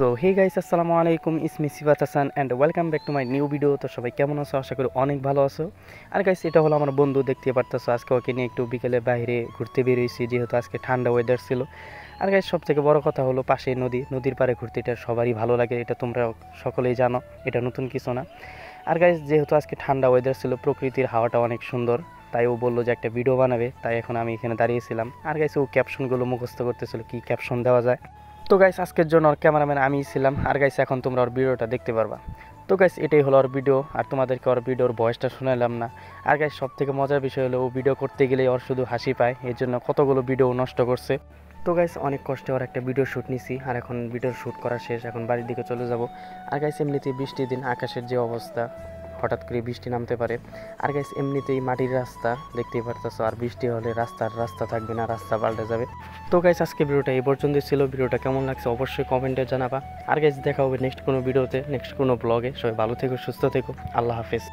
So hey guys, আসসালামু আলাইকুম, ইসমি Sifat Hasan and welcome back to my new video. তো সবাই কেমন আছো? আশা করি অনেক ভালো আছো। আর গাইস, এটা হলো আমার বন্ধু, দেখতে পারতেছো। আজকে ওকে নিয়ে একটু বিকেলে বাইরে ঘুরতে বেরিয়েছি, যেহেতু আজকে ঠান্ডা ওয়েদার ছিল। আর গাইস, সব থেকে বড় কথা হলো পাশেই নদীর পাড়ে ঘুরতে এটা সবারই ভালো লাগে, এটা তোমরা সকলেই জানো, এটা নতুন কিছু না। আর গাইস, যেহেতু আজকে ঠান্ডা ওয়েদার ছিল, প্রকৃতির হাওয়াটা অনেক সুন্দর, তাই ও বললো যে একটা ভিডিও বানাবে, তাই এখন আমি এখানে দাঁড়িয়েছিলাম। আর গাইস, ও ক্যাপশনগুলো মুখস্থ করতেছিল, কি ক্যাপশন দেওয়া যায়। তো গাইস, আজকের জন্য ওর ক্যামেরাম্যান আমিই ছিলাম। আর গাইস, এখন তোমরা ওর ভিডিওটা দেখতে পারবা। তো গাইস, এটাই হলো ওর ভিডিও, আর তোমাদেরকে ওর ভিডিওর ভয়েসটা শোনালাম না। আর গাইস, সব থেকে মজার বিষয় হলো ও ভিডিও করতে গেলেই ওর শুধু হাসি পায়, এর জন্য কতগুলো ভিডিও নষ্ট করছে। তো গাইস, অনেক কষ্টে ওর একটা ভিডিও শ্যুট নিছি, আর এখন ভিডিওর শ্যুট করা শেষ, এখন বাড়ির দিকে চলে যাব। আর গাইস, এমনিতেই বৃষ্টির দিন, আকাশের যে অবস্থা, হঠাৎ করে বৃষ্টি নামতে পারে। আর গাইস, এমনিতেই মাটির রাস্তা দেখতেই পারতেছো, আর বৃষ্টি হলে রাস্তা থাকবে না, রাস্তা পাল্টে যাবে। তো গাইস, আজকে ভিডিওটা এই পর্যন্তই ছিল। ভিডিওটা কেমন লাগছে অবশ্যই কমেন্টে জানাবা। আর গাইস, দেখা হবে নেক্সট কোনো ভিডিওতে, নেক্সট কোনো ব্লগে। সবাই ভালো থেকো, সুস্থ থেকো, আল্লাহ হাফেজ।